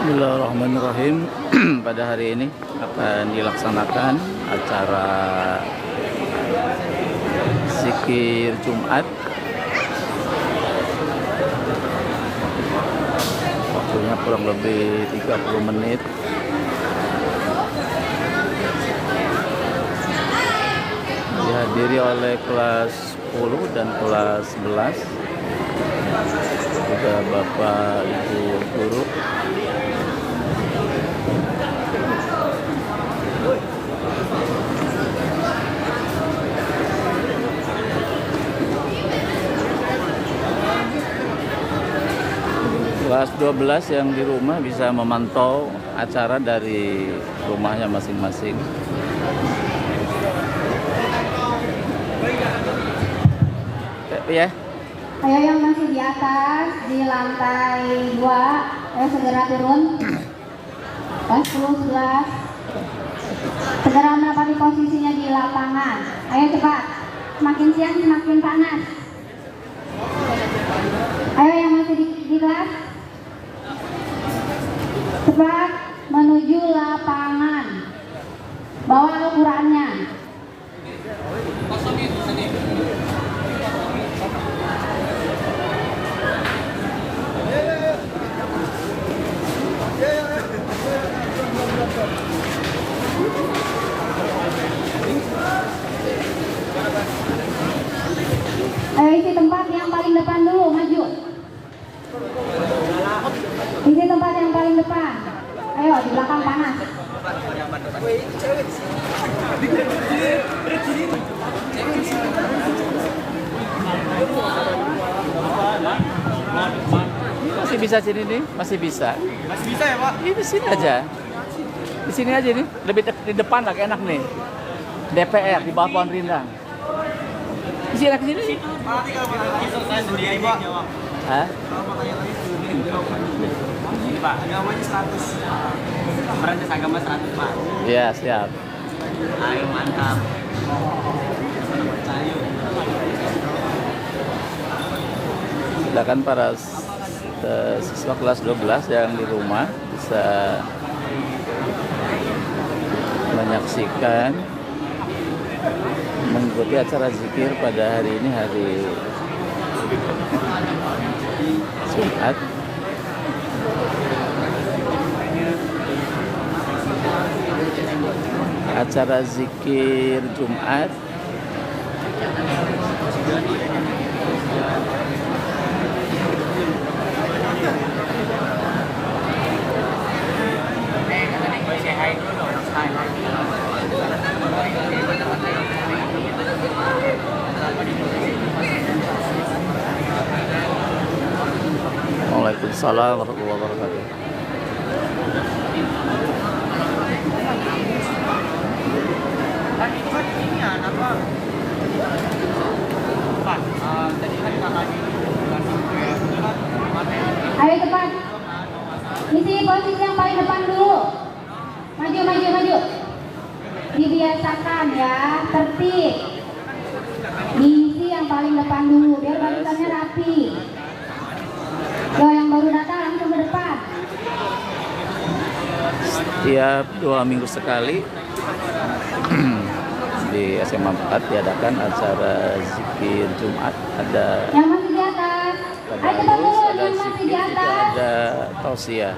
Bismillahirrahmanirrahim. Pada hari ini akan dilaksanakan acara zikir Jumat. Waktunya kurang lebih 30 menit. Dihadiri oleh kelas 10 dan kelas 11, juga Bapak Ibu guru. Kelas 12 yang di rumah bisa memantau acara dari rumahnya masing-masing. Ya. Ayo yang masih di atas di lantai 2, ayo segera turun. Kelas 10, 11. Segera menempati posisinya di lapangan. Ayo cepat. Semakin siang semakin panas. Ayo yang masih di kelas, cepat menuju lapangan. Bawa Al-Qur'annya. Ayo isi tempat yang paling depan dulu, maju. Isi tempat yang paling depan. Ayo, di belakang panas. Masih bisa sini nih, masih bisa. Masih bisa ya Pak? Ini di sini aja. Di sini aja nih, lebih di depan lah, enak nih. DPR di bawah pohon rindang. Di sini ke sini. Nanti kalau saya sendiri Pak. Hah? Ini Pak, agamanya 100. Merantis agama 100 Pak. Iya, siap. Ayo mantap. Silakan para siswa kelas 12 yang di rumah bisa menyaksikan, mengikuti acara zikir pada hari ini, hari Jumat. Acara zikir Jumat Waalaikumsalam warahmatullahi wabarakatuh. Ayo cepat. Isi posisi yang paling depan dulu. Maju, maju, maju. Dibiasakan ya, tertib. Diisi yang paling depan dulu, biar barisannya rapi. Kalau yang baru datang langsung ke depan. Setiap 2 minggu sekali di SMA 4 diadakan acara zikir Jumat. Ada Yang masih di atas, ayo cepat dulu. ada Yang masih di zikir, juga atas, ada tausiah.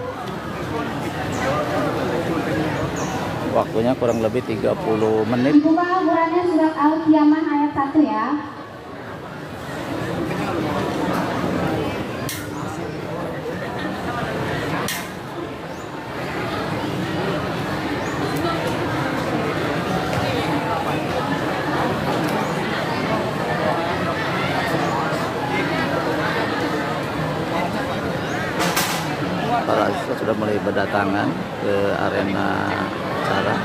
Waktunya kurang lebih 30 menit. dibuka Al-Qur'annya surat Al-Qiyamah ayat 1 ya. Para siswa sudah mulai berdatangan ke arena acara.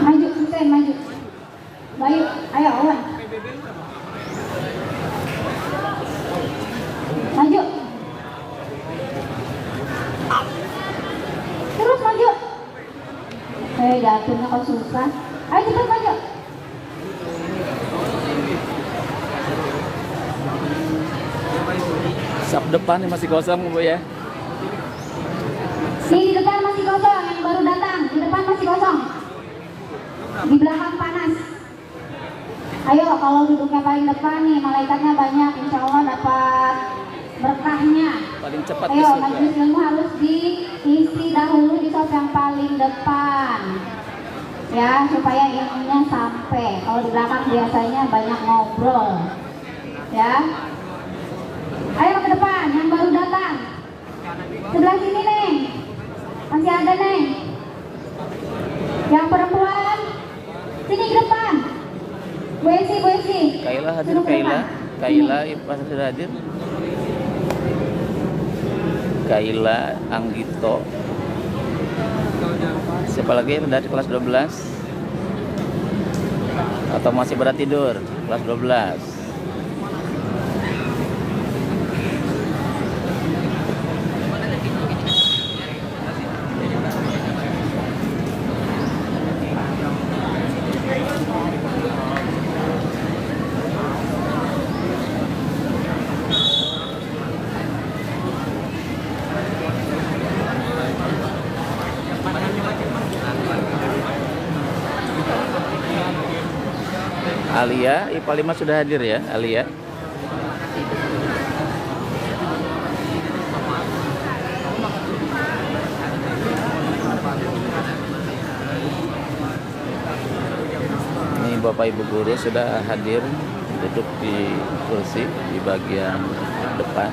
Maju, Hussein, maju. Bayu, ayo Owen. Maju. diaturnya kok susah. Ayo cepat maju. Sap depan ini masih kosong Bu ya. Di depan masih kosong, yang baru datang. Di depan masih kosong. Di belakang panas. Ayo, kalau duduknya paling depan nih, malaikatnya banyak. Insya Allah dapat berkahnya. Paling cepat Ayo, ke majelis surga. ilmu harus diisi dahulu di sop yang paling depan. Ya, supaya ilmunya sampai. Kalau di belakang biasanya banyak ngobrol. Ya. Ayo ke depan, yang baru datang. Sebelah sini, Neng. Masih ada, Neng. Yang perempuan, sini ke depan. Bu Esi. Kaila hadir, Suruh ke Kaila. depan. Kaila pas sudah hadir. Kaila, Anggito. Siapa lagi yang dari kelas 12? Atau masih pada tidur? Kelas 12. Alia, IPA 5 sudah hadir ya, Alia. Ini Bapak Ibu guru sudah hadir, duduk di kursi di bagian depan.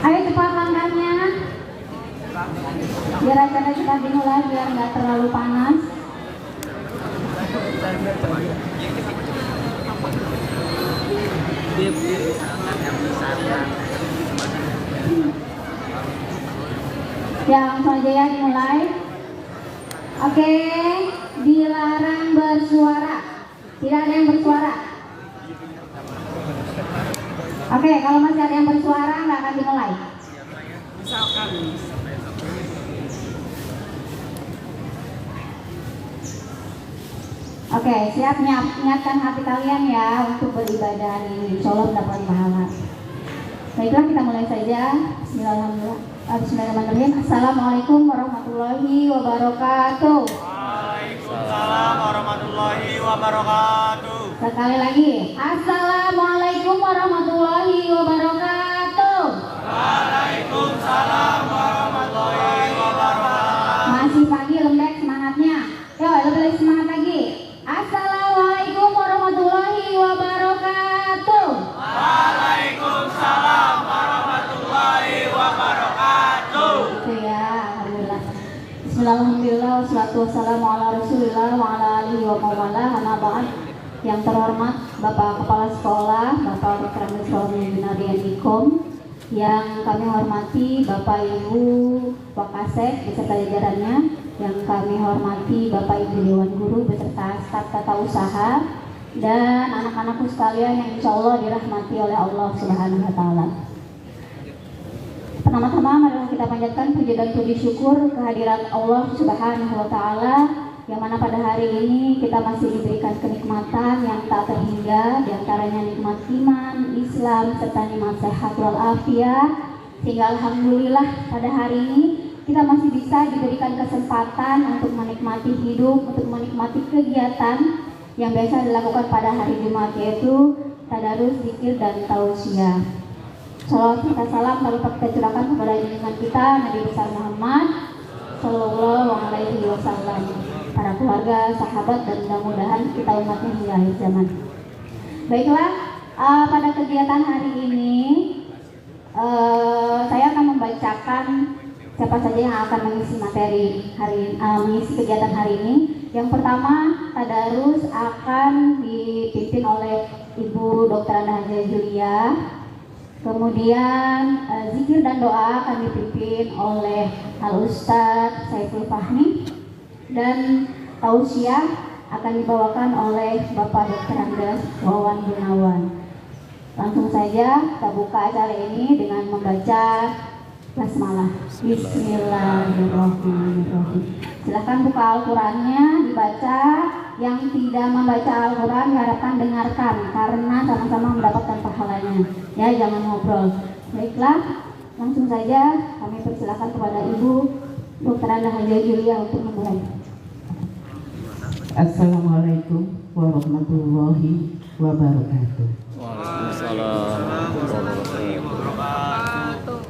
Ayo cepat langkahnya. Biar acara kita dimulai biar nggak terlalu panas. Ya langsung aja ya dimulai. Oke, dilarang bersuara. Tidak ada yang bersuara. Oke, kalau masih ada yang bersuara nggak akan dimulai. Oke, siap niatkan hati kalian ya untuk beribadah hari ini. Insya Allah mendapat pahala. Baiklah, kita mulai saja. Bismillahirrahmanirrahim. Assalamualaikum warahmatullahi wabarakatuh. Waalaikumsalam warahmatullahi wabarakatuh. Sekali lagi, Assalamualaikum warahmatullahi wabarakatuh. Waalaikumsalam warahmatullahi wabarakatuh. Masih pagi, lembek semangatnya. Yo, lebih semangat lagi. Assalamualaikum warahmatullahi wabarakatuh. Waalaikumsalam warahmatullahi wabarakatuh. Itu ya, alhamdulillah. Bismillahirrahmanirrahim. Wassalatu wassalamu ala Rasulillah wa ala alihi wa mawala. Amma ba'd. Yang terhormat Bapak Kepala Sekolah, Bapak Dr. Binarianikom, yang kami hormati Bapak Ibu Wakasek beserta jajarannya, yang kami hormati Bapak Ibu Dewan Guru beserta staf tata usaha, dan anak-anakku sekalian yang insya Allah dirahmati oleh Allah Subhanahu wa Ta'ala. Pertama-tama marilah kita panjatkan puji dan puji syukur kehadirat Allah Subhanahu wa Ta'ala, yang mana pada hari ini kita masih diberikan kenikmatan yang tak terhingga, diantaranya nikmat iman, Islam, serta nikmat sehat walafiat. Sehingga alhamdulillah pada hari ini kita masih bisa diberikan kesempatan untuk menikmati hidup, untuk menikmati kegiatan yang biasa dilakukan pada hari Jumat, yaitu tadarus, zikir, dan tausiah. Salawat serta salam lalu kita curahkan kepada junjungan kita Nabi besar Muhammad Sallallahu Alaihi Wasallam, para keluarga, sahabat, dan mudah-mudahan kita umatnya hingga akhir zaman. Baiklah, pada kegiatan hari ini saya akan membacakan siapa saja yang akan mengisi materi mengisi kegiatan hari ini. Yang pertama, tadarus akan dipimpin oleh Ibu Dr. Anda Haja Julia. Kemudian zikir dan doa akan dipimpin oleh Al Ustadz Saiful Fahmi, dan tausiah akan dibawakan oleh Bapak Dr. Andes Wawan Gunawan. Langsung saja kita buka acara ini dengan membaca basmalah. Bismillahirrahmanirrahim. Silahkan buka Al-Qurannya, dibaca. Yang tidak membaca Al-Quran diharapkan dengarkan, karena sama-sama mendapatkan pahalanya. Ya, jangan ngobrol. Baiklah, langsung saja kami persilakan kepada Ibu Dr. Anda Haja Julia untuk memulai. Assalamualaikum warahmatullahi wabarakatuh. Waalaikumsalam warahmatullahi wabarakatuh.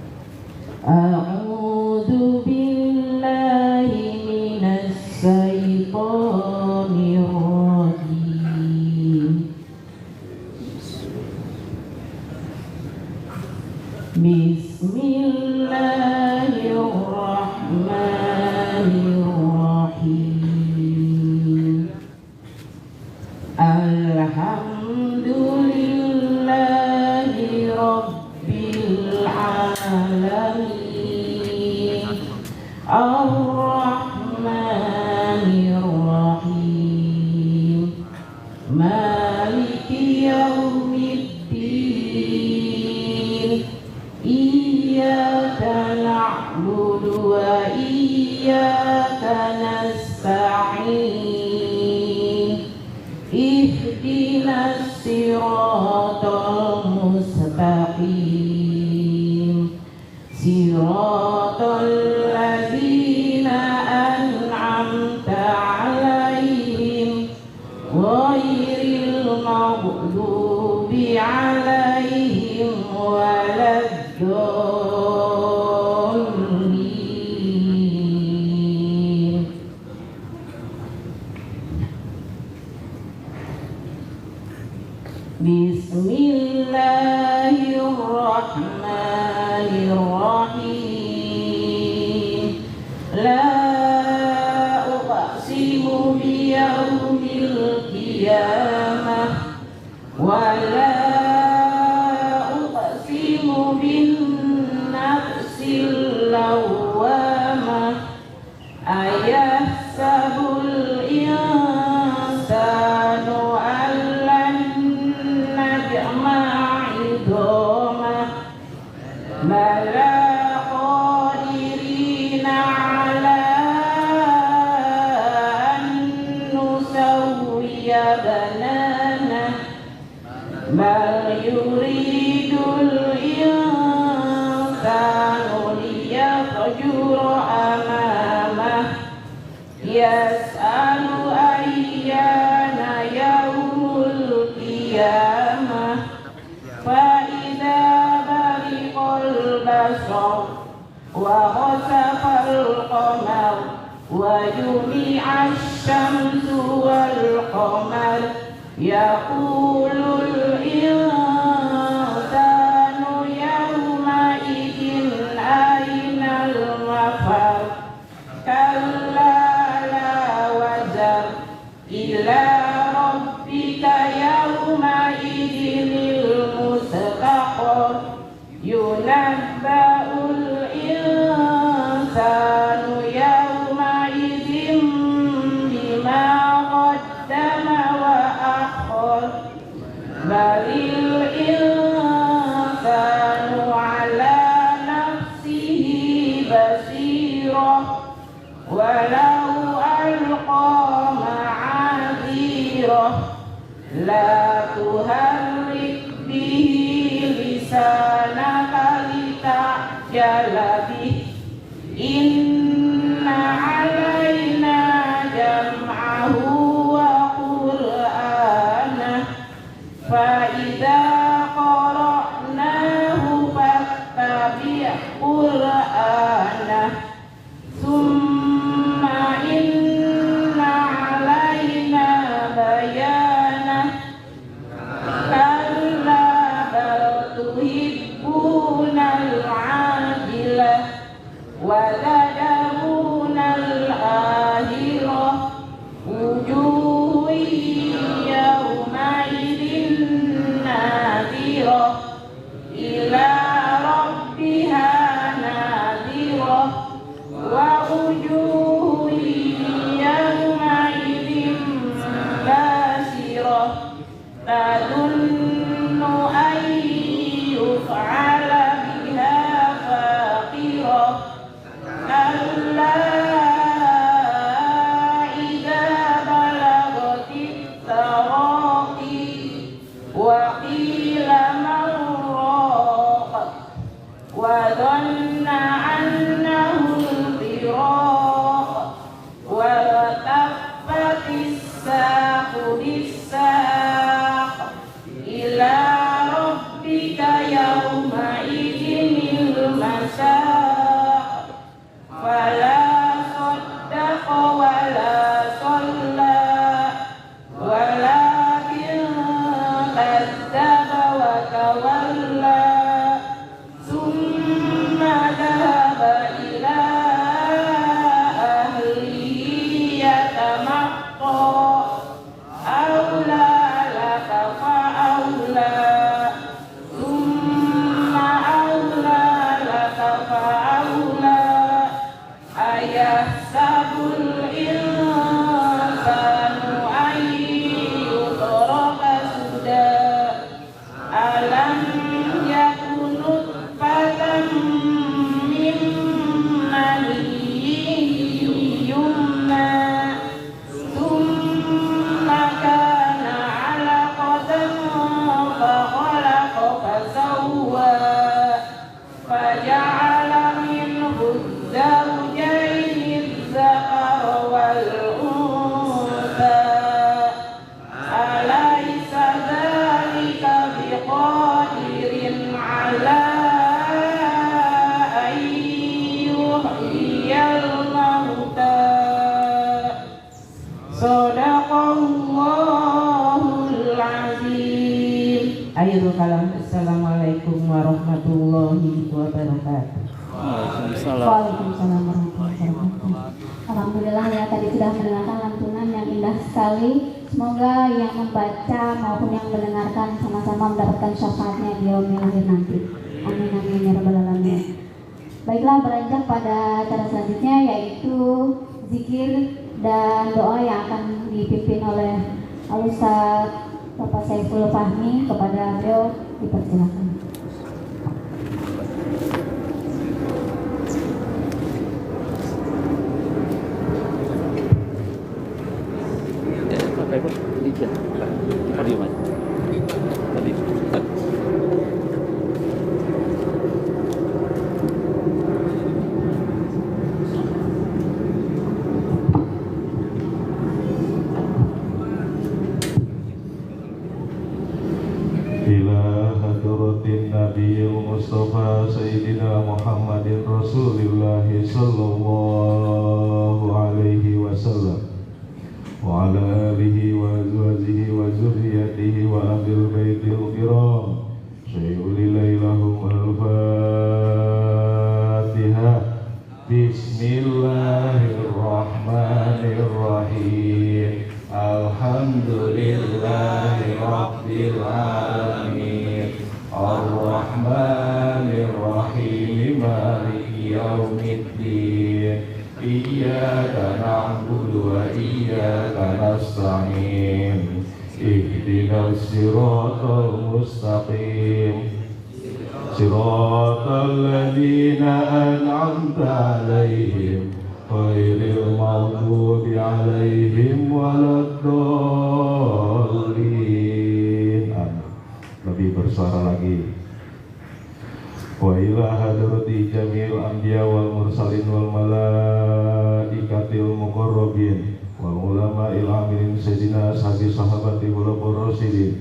A'udzu billahi minas syaitonir rajim. Bismillahirrahmanirrahim. Alhamdulillahi rabbil alamin. Ar-Rahmanir-Rahim. Maliki yaumiddin. Iyyaka na'budu wa iyyaka nasta'in. Ihdinas siratal mustaqim. Siratal ladzina an'amta 'alaihim ghairil maghdubi 'alaihim waladdallin. Bismillahirrahmanirrahim. La uqsimu biyaumil qiyamah wa la uqsimu bin nafsil lawwamah. Ayahsabul insanu allan najma'a 'idhamah. Bala qadirina 'ala an nusawwiya banana. Bal yuridul insanu liyafjura amamah. Yas'alu ayyana yaumul qiyamah. Fa'idha bariqal basar wa khasafal qamar wa jumi'ash syamsu wal qamar. Yaqulul insanu yawma idin aynal mafar. Kalla la wazar ila rabbika yawma idinil mustaqar. Yunabba'ul insanu yawma idin bima qaddama wa akhar. Balil insanu ala nafsihi basirah. Walau alqa ma'adzirah. La tuharrik bihi lisanaka lita'jala bih. فإذا قرأناه فاتبع قرآنه ثم إن علينا بيانه كلا بل تحبون العاجلة وتذرون الآخرة وجوه يومئذ ناظرة إلى ربها ناظرة ووجوه يومئذ باسرة تظن أن يفعل بها فاقرة كلا إذا بلغت التراقي وقيل من راق وظن أنه الفراق والتفت الساق بالساق إلى ربك يومئذ المساق فلا صدق ولا صلى ولكن كذب وتولى ثم ذهب إلى أهله يتمطى أولى لك فأولى ثم أولى لك فأولى أيحسب الإنسان أن يترك سدى ألم يكن نطفة من مني يمنى ثم كان علقة فخلق فسوى فجعل منه الزوجين الذكر والأنثى أليس ذلك بقادر على أن يحيي الموتى صدق الله العظيم. Akhirul kalam. Assalamualaikum warahmatullahi wabarakatuh. Waalaikumsalam. Waalaikumsalam warahmatullahi wabarakatuh. Alhamdulillah ya, tadi sudah mendengarkan lantunan yang indah sekali. Semoga yang membaca maupun yang mendengarkan sama-sama mendapatkan syafaatnya di yaumil akhir nanti. Amin amin ya rabbal alamin. Baiklah, beranjak pada acara selanjutnya yaitu zikir dan doa yang akan dipimpin oleh Al-Ustaz Bapak Saiful Fahmi. Kepada beliau dipersilakan. Bapak Ibu, izin podium aja. Tadi. Ila hadratin Nabiyil Mustafa Sayyidina Muhammadin Rasulillah sallallahu alaihi wasallam wa ala alihi wa azwajihi wa zurriyatihi wa ahlil baitil kiram sayyidilahum al-Fatihah. Bismillahirrahmanirrahim. Alhamdulillahi rabbil alamin. Ar-Rahmanir-Rahim. Maliki yaumiddin. Iyyaka na'budu wa iyyaka nasta'in. Ihdinas siratal mustaqim. Siratal ladzina an'amta 'alaihim ghairil maghdubi 'alaihim waladdallin. Lebih bersuara lagi. Wa ila hadrati jamil anbiya wal mursalin wal malaikatil muqarrabin wal ulama'il amilin sayyidina ashabi sahabati wal rasulin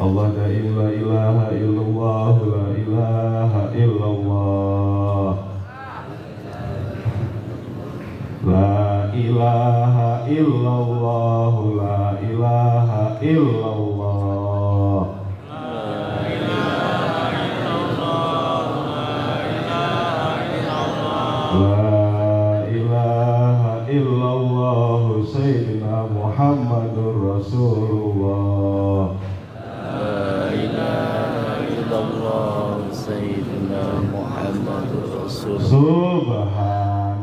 Allah la ilaha illallah, la ilaha illallah, la ilaha illallah, la ilaha illallah, la ilaha illallah, Sayyidina Muhammadur Rasulullah.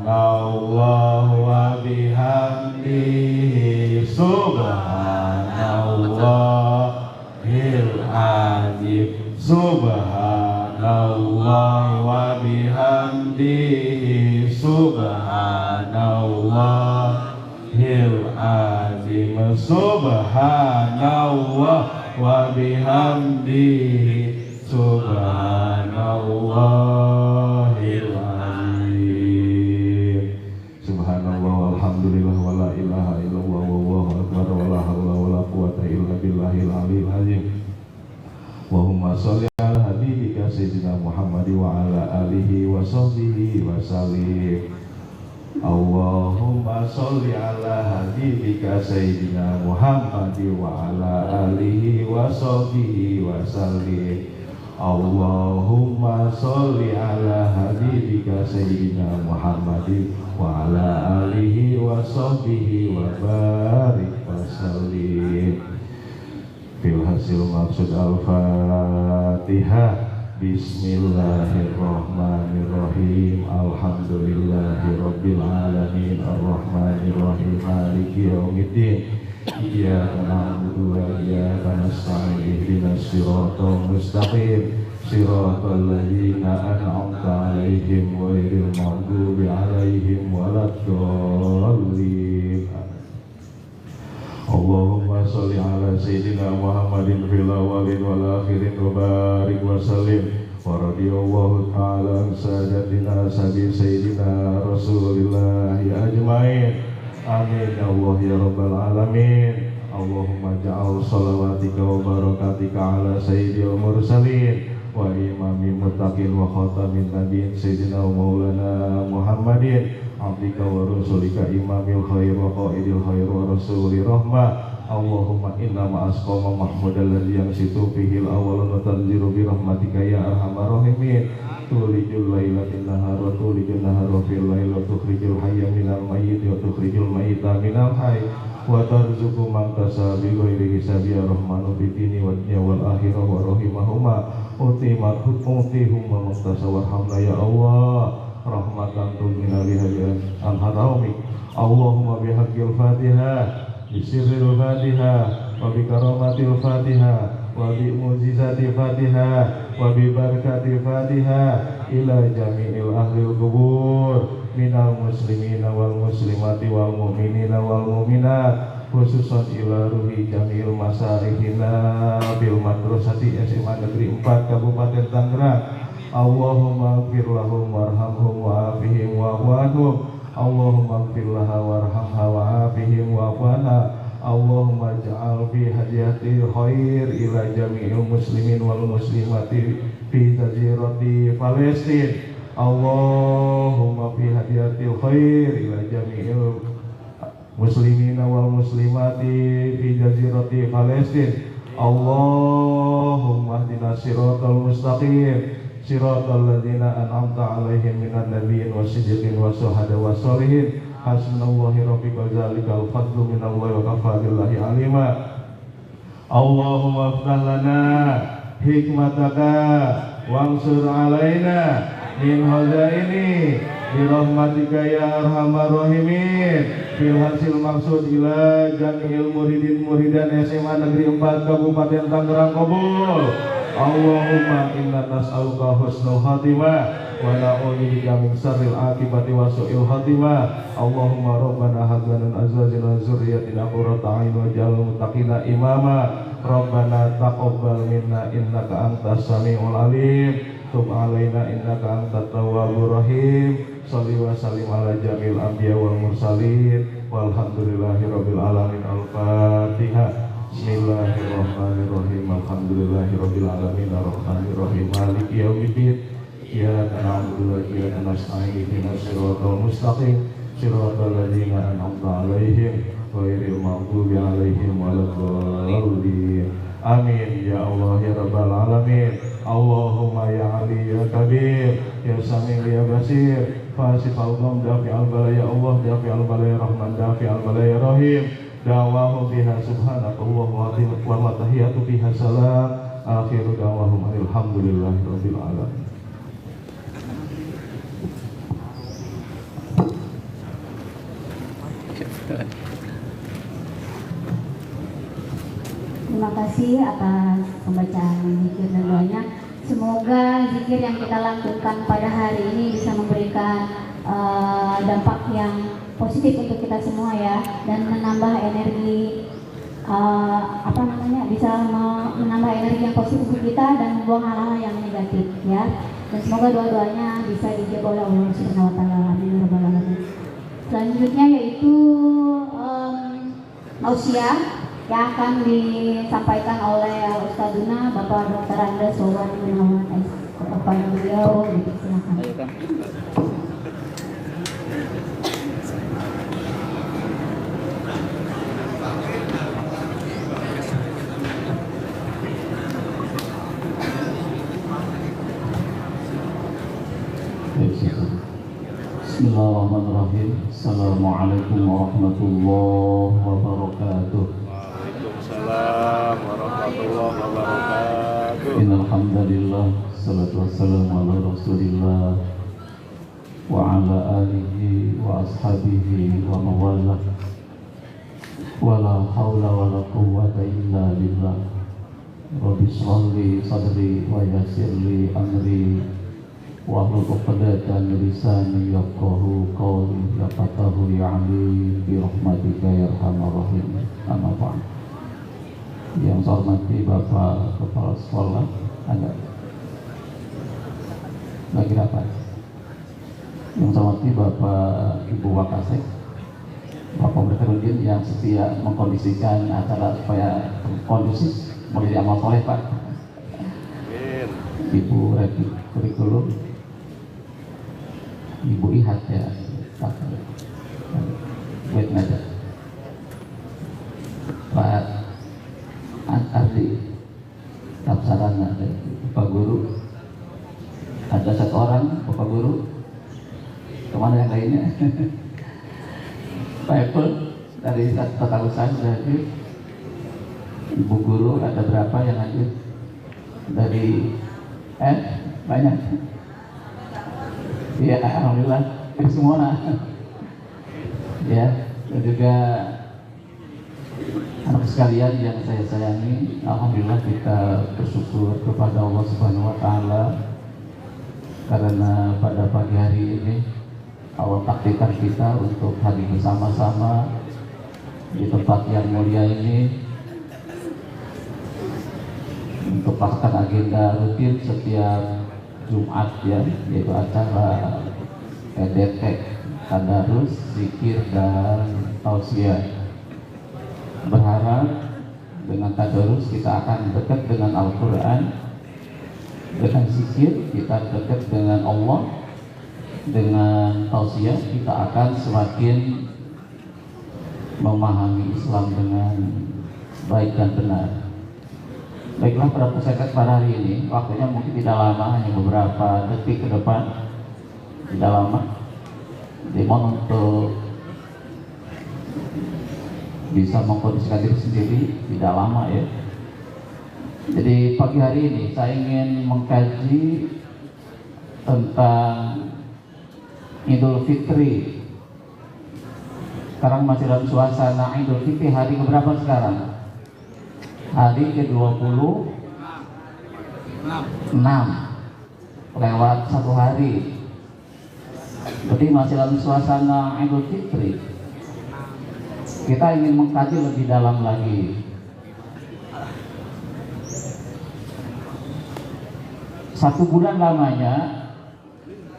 Subhanallah wa bihamdihi, subhanallahil azim, subhanallah wa bihamdihi, subhanallahil azim, subhanallah wa bihamdihi, subhanallahil azim. Subhanallah walhamdulillah wa la ilaha illallah wallahu akbar wa la hawla wa la quwwata illa billahil aliyyil azim. Allahumma sholli ala habibika sayyidina Muhammad wa ala alihi wa sahbihi wa sallim. Allahumma sholli ala habibika sayyidina Muhammad wa ala alihi wa sahbihi wa sallim. Allahumma sholli ala habibika sayyidina Muhammad wa ala alihi wa sahbihi wa barik wa sallim. Fil hasil maksud al-Fatihah. Bismillahirrahmanirrahim. Alhamdulillahi rabbil alamin, arrahmanirrahim, maliki yaumiddin. Iyyaka na'budu wa iyyaka nasta'in, ihdinas siratal mustaqim, siratal ladzina an'amta 'alaihim ghairil maghdubi 'alaihim waladdallin. Allahumma sholli ala sayyidina Muhammadin fil awwalin wal akhirin wa barik wa sallim. Wa radiyallahu ta'ala an sadatina sabi sayyidina Rasulillah ajmain. Amin ya Allah ya rabbal alamin. Allahumma ja'al salawatika wa barakatika ala sayyidil mursalin wa imamil muttaqin wa khatamin nabiyyin sayyidina maulana Muhammadin abdika wa rasulika imamil khair wa qaidil khair wa rasuli rahmah. Allahumma inna ma'asqama mahmudal ladzi yansitu fihil awwal wa tanziru bi rahmatika ya arhamar rahimin. Tulijul laila fil nahar wa tulijul nahara fil lail wa tukhrijul hayya minal mayyit wa tukhrijul mayyita minal hayy wa tarzuqu man tasha bi ghairi hisabi ya rahmanu fid dini wad dunya wal akhirah wa rahimahuma utimat hutihum wa mustasa warhamna ya Allah rahmatan tumina bihadiran anharaumi. Allahumma bihaqqil fatihah bisirril fatihah wa bi karamatil fatihah wa bi mu'jizatil fatihah wa bi barakatil fatihah ila jami'il ahlil qubur minal muslimina wal muslimati wal mu'minina wal mu'minat, khususan ila ruhi jamil masyaikhina bil madrasati SMA Negeri 4 Kabupaten Tangerang. Allahumma ighfir lahum warhamhum wa'afihim wa'afwanhum. Allahumma ighfir laha warhamha wa'afihim wa'afwanha. Allahumma ja'al fi hadiyatil khair ila jami'il muslimin wal muslimati fi jazirati Palestin. Allahumma fi hadiyatil khair ila jami'il muslimina wal muslimati fi jazirati Palestin. Allahumma hdina siratal mustaqim, siratal ladzina an'amta 'alaihim minan nabiyyin wasiddiqin wasyuhada wassalihin. Hasbunallahi rabbika dzalikal fadlu minallahi wa kafaa billahi alima. Allahumma iftah lana hikmataka wansur alaina min hazaini bi rahmatika ya arhamar rahimin. Fil hasil maksud ila jami'il muridin muridan SMA Negeri 4 Kabupaten Tangerang qabul. Allahumma inna nas'aluka husnul khatimah wa na'udzubika min syarril aqibati wa su'il khatimah. Allahumma rabbana hab lana min azwajina wa dzurriyyatina qurrata a'yun waj'alna muttaqina imama. Rabbana taqabbal minna innaka antas samiul alim. Tub alaina innaka antat tawwabur rahim. Shalli wa sallim ala jamil anbiya wal mursalin walhamdulillahirabbil alamin. Al-Fatihah. Bismillahirrahmanirrahim. Alhamdulillahirabbil alamin arrahmanirrahim maliki yaumiddin. Iyyaka na'budu wa iyyaka nasta'in ihdinas siratal mustaqim siratal ladzina an'amta 'alaihim ghairil maghdubi 'alaihim waladdallin. Amin ya Allah ya rabbal alamin. Allahumma ya Ali ya Kabir ya Sami ya Basir fasif al-gham dafi al-balaya Allah dafi al-balaya Rahman dafi al-balaya Rahim dawahu biha subhanakallah wa tahiyatu biha salam akhiru dawahum alhamdulillahi rabbil alamin. Terima kasih atas pembacaan zikir dan doanya. Semoga zikir yang kita lakukan pada hari ini bisa memberikan dampak yang positif untuk kita semua ya, dan menambah energi bisa menambah energi yang positif untuk kita dan membuang hal-hal yang negatif ya. Dan semoga doa-doanya bisa dijawab oleh Allah Subhanahu wa taala. Amin ya rabbal alamin. Selanjutnya yaitu tausiah yang akan disampaikan oleh Ustadzuna Bapak Dr. Andes Wawan Gunawan S. Kepada beliau, silakan. Bismillahirrahmanirrahim. Assalamualaikum warahmatullahi wabarakatuh. Waalaikumsalam warahmatullahi wabarakatuh. Innal hamdalillah salatu wassalamu ala Rasulillah wa ala alihi wa ashabihi wa mawalah. Wala haula wala quwwata illa billah. Rabbi shrah li sadri wa yassir li amri wahlul 'uqdatam min lisani yafqahu qawli yafqahu ya'li bi rahmatika ya arhamar rahim. Amma ba'd. Yang saya hormati Bapak Kepala Sekolah, ada bagi rapat. Yang saya hormati Bapak Ibu Wakasek, Bapak Berkerudin yang setia mengkondisikan acara supaya kondusif mulai amal soleh Pak. Ibu Reki Kurikulum, Ibu Ihat ya, Pak. Wait aja. Pak Ardi, Tapsarana, Bapak Guru. Ada satu orang Bapak Guru. Kemana yang lainnya? Pak Epul dari Tata Usaha sudah hadir. Ibu Guru ada berapa yang hadir? Dari banyak. Iya, alhamdulillah itu semua. Ya, dan juga anak sekalian yang saya sayangi, alhamdulillah kita bersyukur kepada Allah Subhanahu wa taala karena pada pagi hari ini Allah takdirkan kita untuk hadir bersama-sama di tempat yang mulia ini untuk melaksanakan agenda rutin setiap Jumat ya, yaitu acara EDT, tadarus, zikir dan tausiah. Berharap dengan tadarus kita akan dekat dengan Al-Quran, dengan zikir kita dekat dengan Allah, dengan tausiah kita akan semakin memahami Islam dengan baik dan benar. Baiklah para peserta pada hari ini, waktunya mungkin tidak lama, hanya beberapa detik ke depan, tidak lama. Dimohon untuk bisa mengkondisikan diri sendiri, tidak lama ya. Jadi pagi hari ini saya ingin mengkaji tentang Idul Fitri. Sekarang masih dalam suasana Idul Fitri, hari keberapa sekarang? Hari ke-26, lewat satu hari. Berarti masih dalam suasana Idul Fitri. Kita ingin mengkaji lebih dalam lagi. Satu bulan lamanya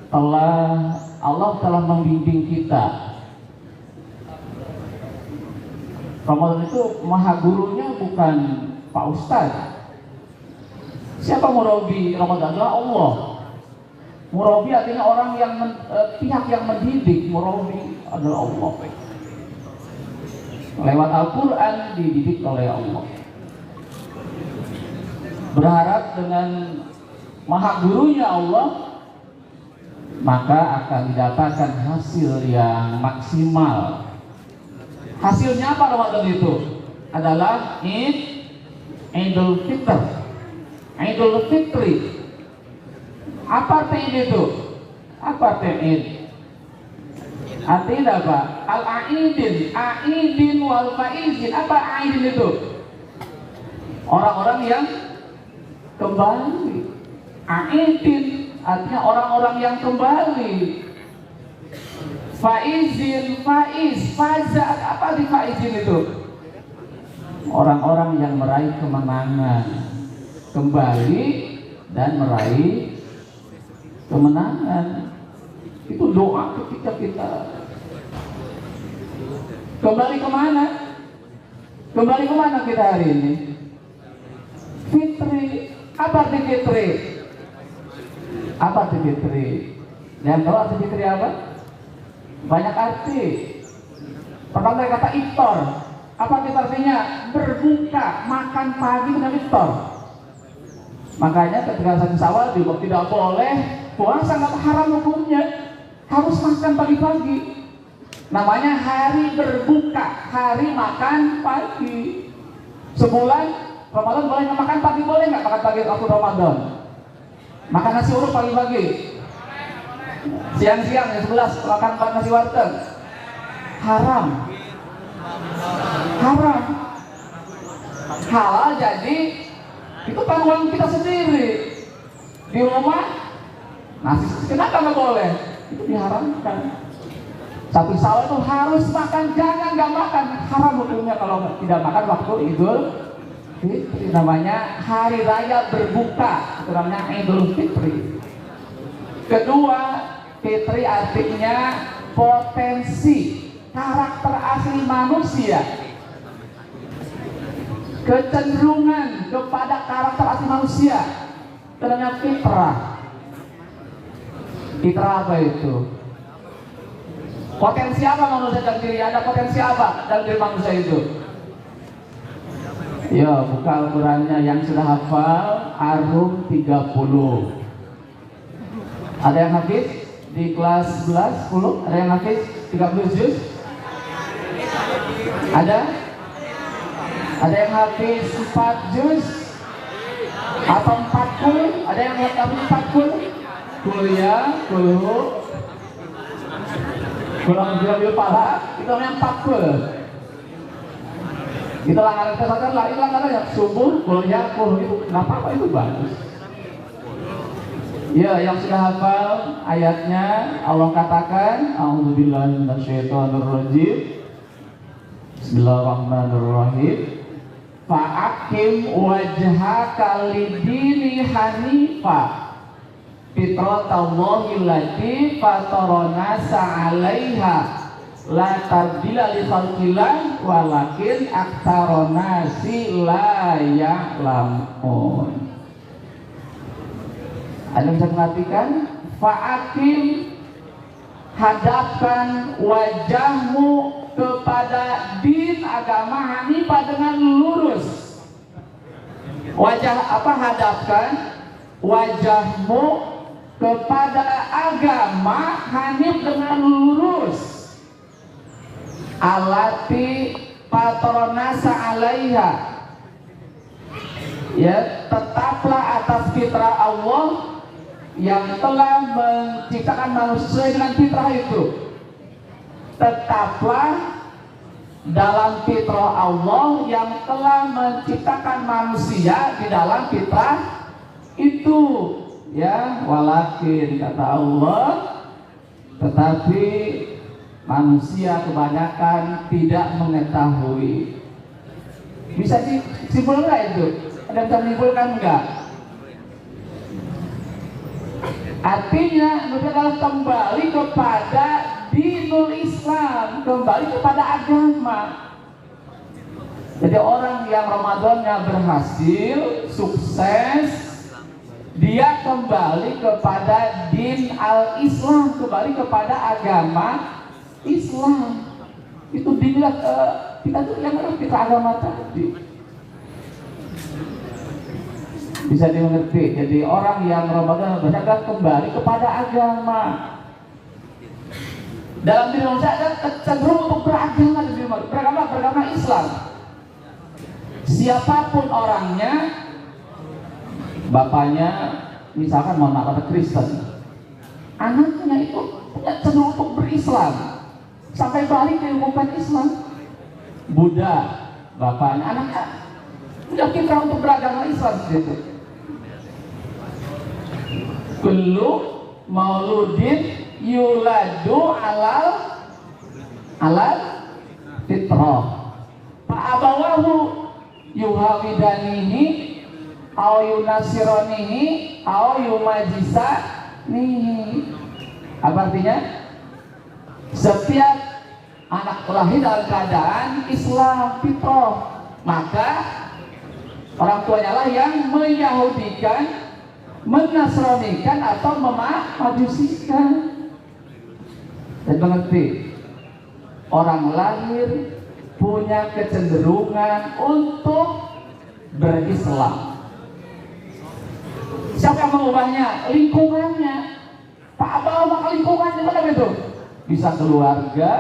Allah telah membimbing kita Ramadan itu maha gurunya bukan Pak Ustadz. Siapa murabi Ramadan? Adalah Allah. Murabi artinya orang yang pihak yang mendidik. Murabi adalah Allah. Lewat Al-Quran dididik oleh Allah. Berharap dengan maha gurunya Allah, maka akan didapatkan hasil yang maksimal. Hasilnya apa Ramadan itu? Adalah Idul Fitr, Idul Fitri. Apa arti itu? Apa arti Id? Artinya apa? Al-Aidin, Aidin wal Faizin. Apa Aidin itu? Orang-orang yang kembali. Aidin artinya orang-orang yang kembali. Faizin, faiz, fazat. Apa di faizin itu? Orang-orang yang meraih kemenangan, kembali dan meraih kemenangan. Itu doa ketika kita kembali kemana? Kembali kemana kita hari ini? Fitri. Apa arti fitri? Apa arti fitri? Yang tahu arti fitri apa? Banyak arti. Pertama kata iftar. Apa artinya? Berbuka, makan pagi dengan iftar. Makanya ketika satu Syawal juga tidak boleh puasa, nggak haram hukumnya. Harus makan pagi-pagi. Namanya hari berbuka, hari makan pagi. Sebulan Ramadan boleh makan pagi, boleh nggak makan pagi waktu Ramadan? Makan nasi urut pagi-pagi. Siang-siang jam 11 makan nasi warteg. Haram. Haram. Halal jadi itu tanggungan kita sendiri. Di rumah nasi kenapa nggak boleh? Itu diharamkan. Satu Syawal itu harus makan, jangan nggak makan. Haram hukumnya kalau tidak makan waktu Idul Fitri. Namanya hari raya berbuka. Itu namanya Idul Fitri. Kedua, Fitri artinya potensi, karakter asli manusia, kecenderungan kepada karakter asli manusia. Itu namanya fitrah. Fitrah apa itu? Potensi apa manusia dalam diri? Ada potensi apa dalam diri manusia itu? Ya, buka Al-Qurannya yang sudah hafal Ar-Rum 30. Ada yang hafiz di kelas 11, 10? Ada yang hafiz 30 juz? Ada? Ada yang hafiz 4 juz? Atau 40? Ada yang hafiz 40? Kuliah, kulhu kurang ambil pala, itu namanya 40. Kita langganan kesadaran lah, itu langganan yang subuh, kuliah, kulhu itu nggak apa-apa, itu bagus. Ya, yang sudah hafal ayatnya, Allah katakan, A'udzubillahi minasyaitonirrajim. Bismillahirrahmanirrahim. Fa'akim wajhaka lidini hanifa fitratallahi allati fatarana sa'alaiha la tabdila li khalqillah walakin aktsarona si la ya'lamun. Anda bisa perhatikan, fa'akim, hadapkan wajahmu kepada din agama hanifah dengan lurus. Wajah apa? Hadapkan wajahmu kepada agama hanif dengan lurus. Alati patronasa alaiha. Ya, tetaplah atas fitrah Allah yang telah menciptakan manusia dengan fitrah itu. Tetaplah dalam fitrah Allah yang telah menciptakan manusia di dalam fitrah itu. Ya, walakin kata Allah, tetapi manusia kebanyakan tidak mengetahui. Bisa disimpulkan nggak itu? Ada bisa menyimpulkan enggak? Artinya mereka kalau kembali kepada dinul Islam, kembali kepada agama. Jadi orang yang Ramadannya berhasil, sukses, dia kembali kepada din al-Islam, kembali kepada agama Islam. Itu dilihat kita tuh yang kita agama tadi. Bisa dimengerti. Jadi orang yang Ramadan berhasil kembali kepada agama. Dalam diri manusia ada cenderung untuk beragama Islam. Siapapun orangnya, bapaknya misalkan mohon maaf kata Kristen, anaknya itu cenderung untuk berislam sampai balik kehidupan Islam. Buddha, bapaknya, anaknya punya fitrah untuk beragama Islam gitu. Kullu mauludin yuladu alal fitrah fa abawahu yuhawidanihi au yunasironihi au yumajisanihi. Apa artinya? Setiap anak lahir dalam keadaan Islam fitrah, maka orang tuanya lah yang menyahudikan, menasronikan atau memajusikan. Dan mengerti, orang lahir punya kecenderungan untuk berislam. Siapa yang mengubahnya? Lingkungannya. Pak Abah, maka lingkungannya apa itu? Bisa keluarga,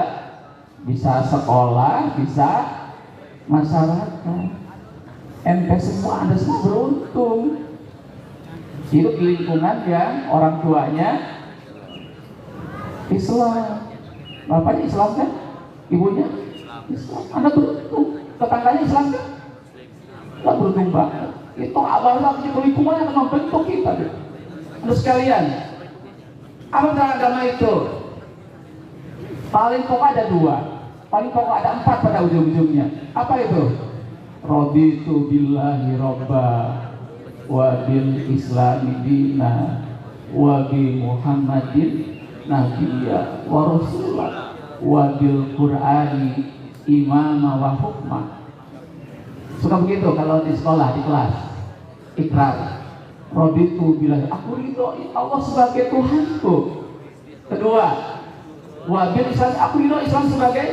bisa sekolah, bisa masyarakat. Ente semua, Anda semua beruntung hidup di lingkungan yang orang tuanya Islam. Bapaknya Islam kan? Ibunya Islam. Anda beruntung. Tetangganya Islam kan? Anda beruntung banget. Itu abang-abang itu lingkungan yang membentuk kita. Anda sekalian, apa dalam agama itu? Paling pokok ada 2, paling pokok ada 4 pada ujung-ujungnya. Apa itu? Raditu billahi robba wa bil islami dina wa bi Muhammadin nabiyya wa rasulah wa bil Qur'ani imama wa hukma. Suka begitu kalau di sekolah, di kelas. Ikrar. Raditu billahi, aku ridho Allah sebagai Tuhanku. Kedua, wa bil Islam, aku ridho Islam sebagai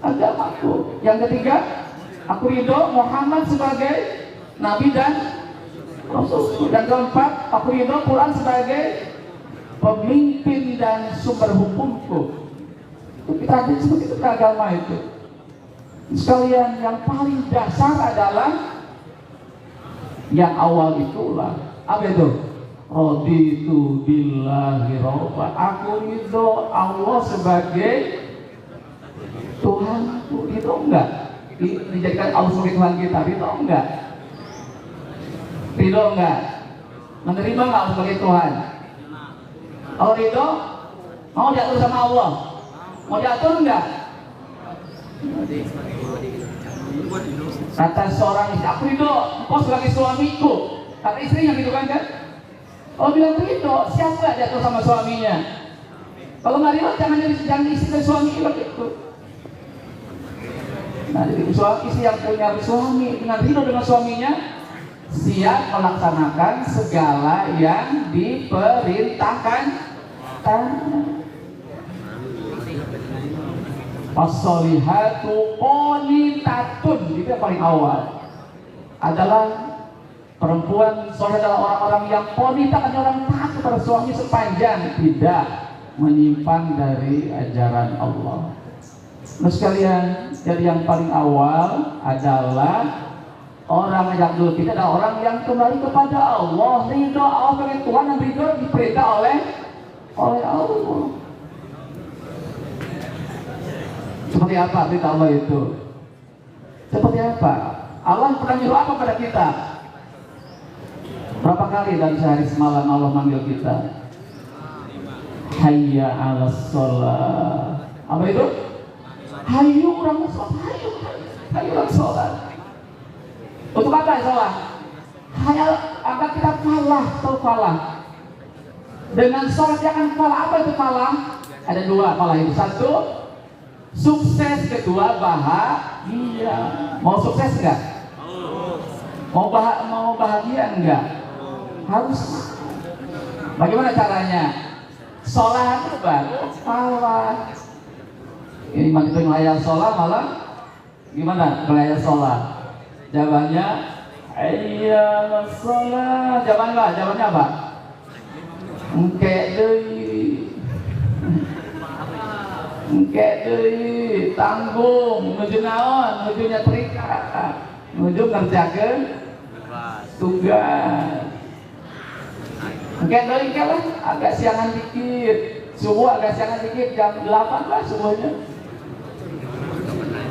agamaku. Yang ketiga, aku ridho Muhammad sebagai nabi dan rasul. Dan keempat, aku ridho Quran sebagai pemimpin dan sumber hukumku. Itu kita seperti itu ke agama itu. Sekalian, yang paling dasar adalah yang awal itulah. Apa itu? Raditu billahi robba, aku ridho Allah sebagai Tuhanku. Itu enggak? Dijadikan Allah sebagai Tuhan kita, ridho enggak? Ridho enggak? Menerima enggak Allah sebagai Tuhan? Kalau ridho, mau diatur sama Allah? Mau diatur enggak? Kata seorang istri, aku ridho engkau sebagai suamiku. Kata istrinya gitu kan? Kalau bilang ridho, siapa enggak diatur sama suaminya? Kalau nggak ridho, jangan istri dan suami begitu. Nah, jadi istri yang punya suami dengan ridho dengan suaminya, siap melaksanakan segala yang diperintahkan. As-solihatu qonitatun, itu yang paling awal adalah perempuan soleh adalah orang-orang yang qonita, orang taat kepada suami sepanjang tidak menyimpang dari ajaran Allah. Nah sekalian, jadi yang paling awal adalah orang yang dulu kita adalah orang yang kembali kepada Allah, ridho Allah sebagai Tuhan, dan ridho diperintah oleh Allah. Seperti apa perintah Allah itu? Seperti apa? Allah pernah nyuruh apa pada kita? Berapa kali dalam sehari semalam Allah manggil kita? Hayya 'alas sholat. Apa itu? Hayu orang sholat, hayu orang sholat. Untuk apa sholat? Hanya agar kita falah. Dengan sholat jangan falah. Apa itu falah? Ada 2 falah itu. 1, Sukses kedua bahagia. Mau sukses enggak? Mau bahagia enggak? Harus. Bagaimana caranya? Sholat itu baru sholat. Ini begitu melayar sholat malah gimana melayar sholat? Jawabannya iya sholat. Jawabannya apa? Engke deui tanggung nuju naon? Nuju nyetrika, nuju ngerjakeun tugas. Engke deui lah agak siangan dikit. Subuh agak siangan dikit, jam 8 lah subuhnya.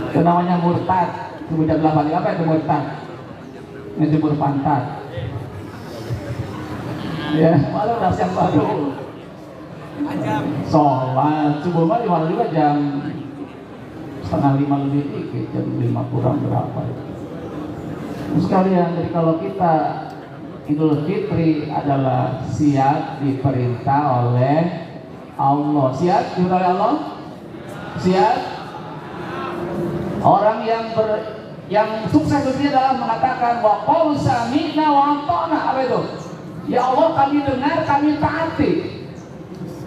Itu namanya murtad. Subuh jam 8, apa itu murtad? Ngejemur pantat. Ya, malah udah siang baru. Sholat subuh mah dimana juga jam 4:30 lebih dikit, jam 5 kurang berapa. Sekalian, jadi kalau kita Idul Fitri adalah siap diperintah oleh Allah. Siap diperintah oleh Allah? Siap? Orang yang sukses dunia adalah mengatakan wa qalu sami'na wa ata'na. Apa itu? Ya Allah, kami dengar, kami taati.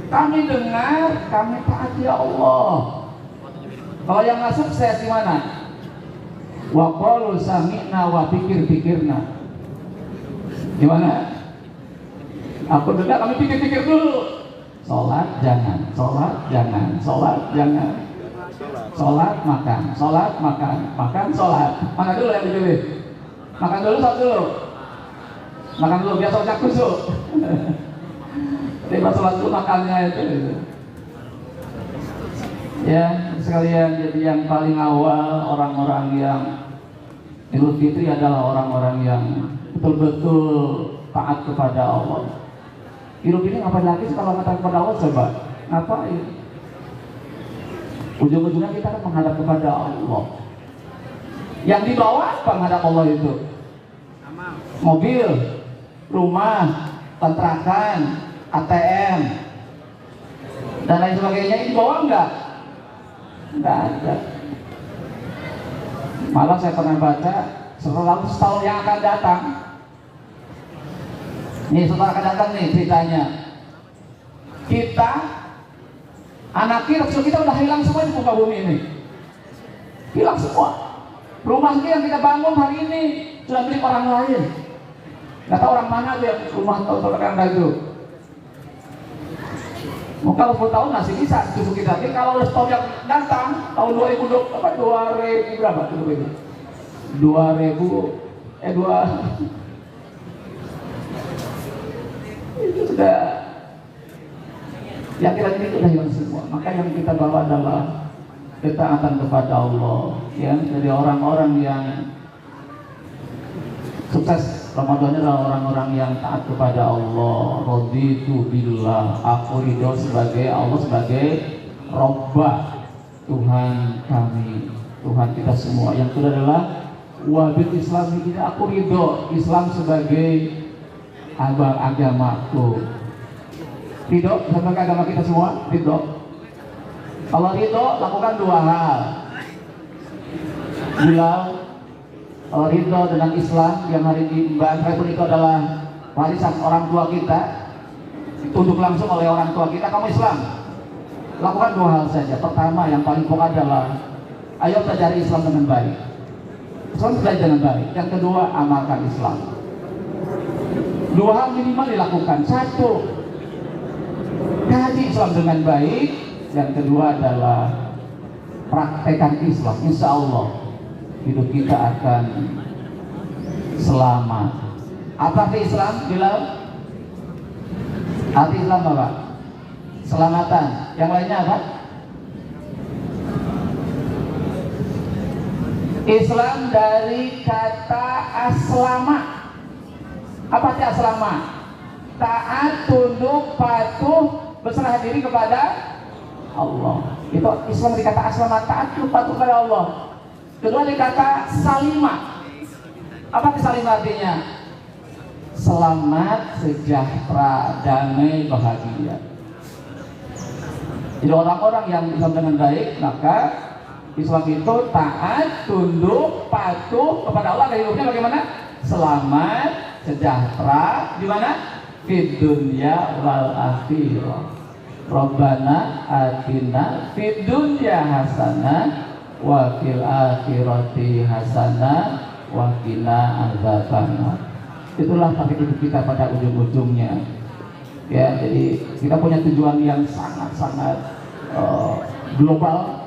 Kami dengar, kami taati ya Allah. Kalau yang nggak sukses gimana? Wa qalu sami'na wa pikir-pikirna. Gimana? Aku dengar, kami pikir-pikir dulu. Sholat jangan, sholat jangan, sholat jangan. Sholat makan, sholat makan, makan sholat. Mana dulu yang dipilih? Makan dulu, sholat dulu. Makan dulu biar sholatnya kusuk. Jadi sholat dulu makannya itu. Ya sekalian, jadi yang paling awal orang-orang yang Idul Fitri adalah orang-orang yang betul-betul taat kepada Allah. Hidup ini ngapain lagi sih kalau taat kepada Allah? Coba ngapain? Ujung-ujungnya kita akan menghadap kepada Allah. Yang dibawa apa menghadap Allah itu? Mobil, rumah, kontrakan, ATM, dan lain sebagainya. Ini dibawa enggak? Enggak ada. Malah saya pernah baca 100 tahun yang akan datang. Nih setelah akan datang nih ceritanya. Kita anak kita udah hilang semua di muka bumi ini. Hilang semua. Rumah yang kita bangun hari ini sudah milik orang lain. Nggak tahu orang mana tuh yang rumah tetangga itu. Mau kalau 10 tahun masih bisa cucu kita. Tapi kalau tahun yang datang tahun 2020 berapa tuh itu? 2000 itu sudah yang kita ini sudah hilang semua. Maka yang kita bawa adalah ketaatan kepada Allah. Ya, jadi orang-orang yang sukses Ramadan adalah orang-orang yang taat kepada Allah. Raditu billah, aku ridho sebagai Allah, sebagai Rabbah, Tuhan kami, Tuhan kita semua. Yang kedua adalah wabil Islam, ini aku ridho Islam sebagai agamaku. Ridho sebagai agama kita semua, ridho. Kalau ridho lakukan dua hal. Bilal ridho dengan Islam yang hari ini Mbak Traibun itu adalah warisan orang tua kita, ditunjuk langsung oleh orang tua kita. Kamu Islam, lakukan dua hal saja. Pertama yang paling pokok adalah ayo pelajari Islam dengan baik. Islam belajar dengan baik. Yang kedua, amalkan Islam. Dua hal minimal dilakukan. Satu, kaji Islam dengan baik. Yang kedua adalah praktekkan Islam. Insya Allah hidup kita akan selamat. Apa arti Islam? Bilal? Arti Islam apa? Selamatan. Yang lainnya apa? Islam dari kata aslama. Apa arti aslama? Taat, tunduk, patuh, berserah diri kepada Allah. Itu Islam dari kata aslama, taat, tunduk, patuh kepada Allah. Kedua dikata salimah. Apa arti salimah artinya? Selamat, sejahtera, damai, bahagia. Jadi orang-orang yang Islam dengan baik, maka Islam itu taat, tunduk, patuh kepada Allah, dan hidupnya bagaimana? Selamat, sejahtera di mana? Fid dunya wal akhirah. Rabbana atina fid dunya hasanah wa fil akhirati hasanah wa qina adzabannar. Itulah target hidup kita pada ujung-ujungnya. Ya, jadi kita punya tujuan yang sangat-sangat global.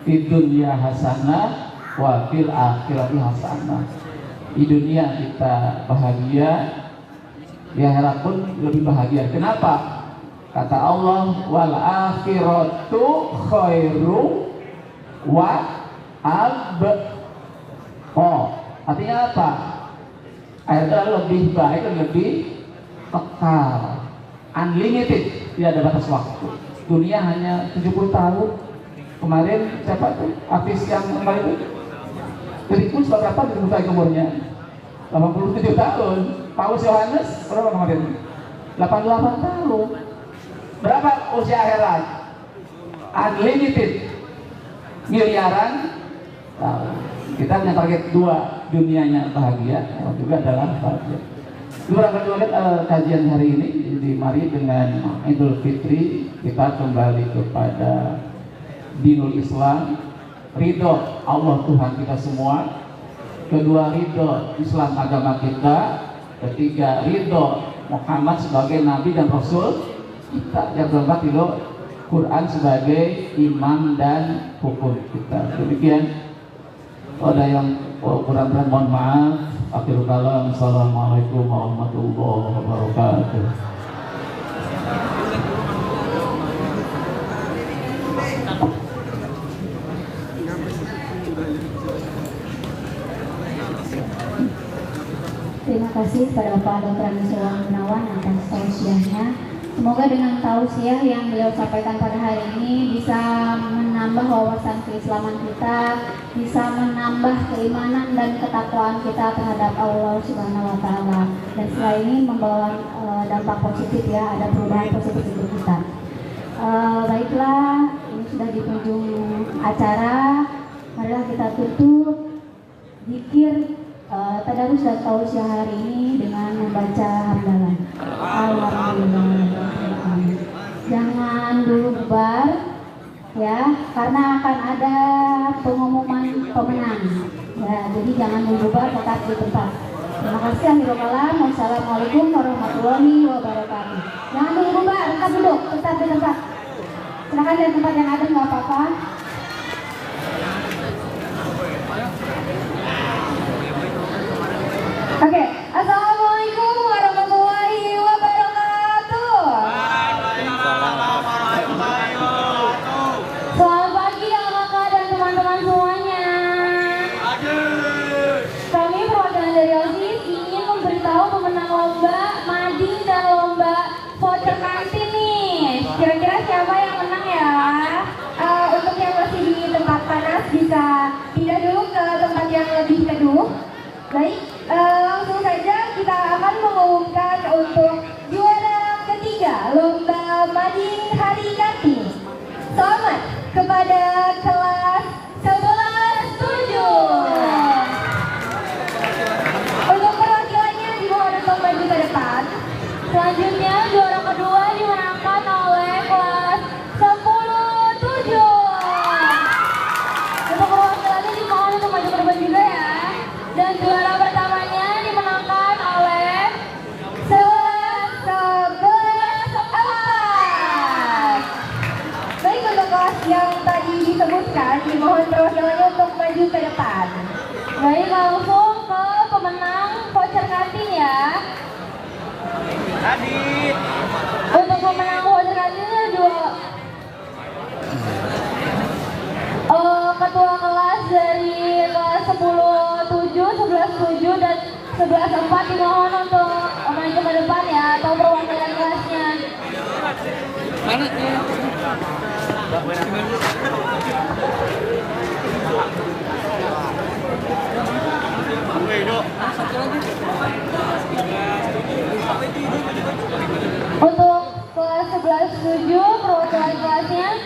Fid dunya hasanah wa fil akhirati hasanah. Di dunia kita bahagia, di akhirat pun lebih bahagia. Kenapa? Kata Allah, wal akhiratu khairu wa artinya apa? Akhirat lebih baik dan lebih kekal, unlimited, tidak ada batas waktu. Dunia hanya 70 tahun. Kemarin siapa tuh artis yang kemarin itu? Rikus berapa dibuka umurnya? 87 tahun. Paus Yohanes berapa kemarin? 88 tahun. Berapa usia akhirat? Unlimited, miliaran tahun. Kita punya target 2, dunianya bahagia, yang juga adalah bahagia. Kedua kajian hari ini, jadi mari dengan Idul Fitri kita kembali kepada Dinul Islam, ridho Allah Tuhan kita semua. Kedua, ridho Islam agama kita. Ketiga, ridho Muhammad sebagai Nabi dan Rasul kita. Yang keempat, ridho Quran sebagai imam dan hukum kita. Demikian. Ada yang kurang mohon maaf. Akhirul kalam. Assalamualaikum warahmatullahi wabarakatuh. Terima kasih kepada Bapak Dr. Amiswan Gunawan atas tausiahnya. Semoga dengan tausiah yang beliau sampaikan pada hari ini bisa menambah wawasan keislaman kita, bisa menambah keimanan dan ketakwaan kita terhadap Allah Subhanahu wa Ta'ala, dan setelah ini membawa dampak positif, ya, ada perubahan positif untuk kita. Baiklah, ini sudah di penghujung acara. Marilah kita tutup zikir tadarus dan tausiah hari ini dengan membaca hamdalah. Alhamdulillah. Jangan dulu bubar, ya, karena akan ada pengumuman pemenang. Ya, jadi jangan dulu bubar, tetap di tempat. Terima kasih. Akhirul kalam. Wassalamualaikum warahmatullahi wabarakatuh. Jangan dulu bubar, tetap duduk, tetap di tempat. Silakan dari tempat yang ada, nggak apa-apa. Oke, assalamualaikum warahmatullahi wabarakatuh. Selamat pagi kakak dan teman-teman semuanya. Kami perwakilan dari OSIS ingin memberitahu pemenang lomba mading dan lomba voucher kantin nih. Kira-kira siapa yang menang ya? Untuk yang masih di tempat panas bisa pindah dulu ke tempat yang lebih teduh. Baik, langsung saja kita akan mengumumkan untuk juara ketiga lomba mading hari Kartini. Selamat kepada kelas 11-7. Untuk perwakilannya dimohon untuk maju ke depan. Selanjutnya juara kedua dimenangkan oleh kelas 10-7. Untuk perwakilannya dimohon untuk maju ke depan juga ya. Dan juara pertamanya dimenangkan oleh 11-4. Baik, untuk kelas yang tadi disebutkan dimohon perwakilannya untuk maju ke depan. Baik, langsung ke pemenang voucher kantin ya. Adit. Untuk pemenang voucher kantinnya ketua kelas dari kelas 10-7, 11-7 dan 11-4 dimohon untuk maju ke depan ya, atau perwakilan kelasnya. Mana? Untuk kelas 11-7 perwakilan kelasnya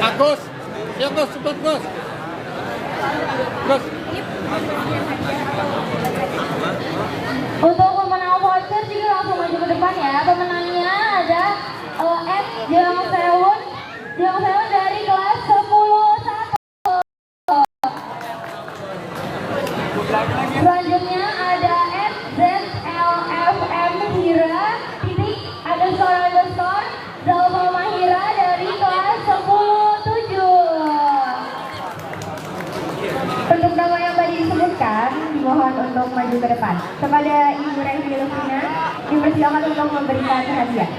Agus, ya Gus, cepat Gus. Gus. Untuk pemenang voucher juga langsung maju ke depan ya. Pemenangnya ada F Jeong Sewon dari kelas 10-1. Selanjutnya ada FZLFM Hira titik __ Zalfa Mahira dari kelas 10-7. Untuk nama yang tadi disebutkan dimohon untuk maju ke depan. Kepada Ibu Revi Lufina dipersilakan untuk memberikan hadiah.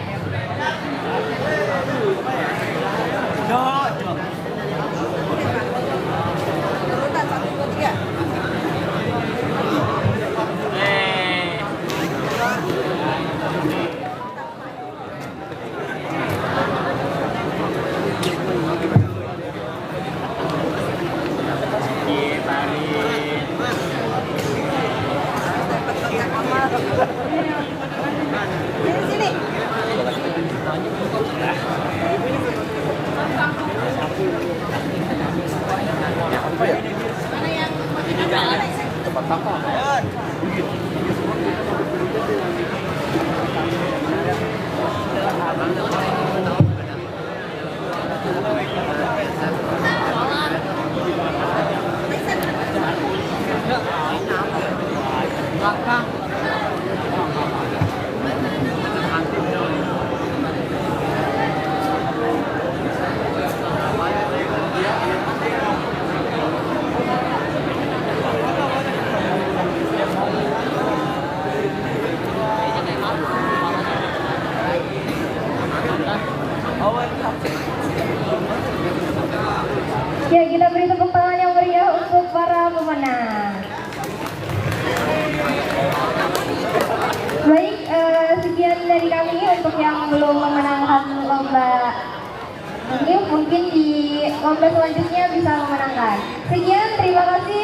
Ya, kita beri tepuk tangan yang meriah untuk para pemenang. Baik, sekian dari kami untuk yang belum memenangkan lomba ini, mungkin di lomba selanjutnya bisa memenangkan. Sekian, terima kasih.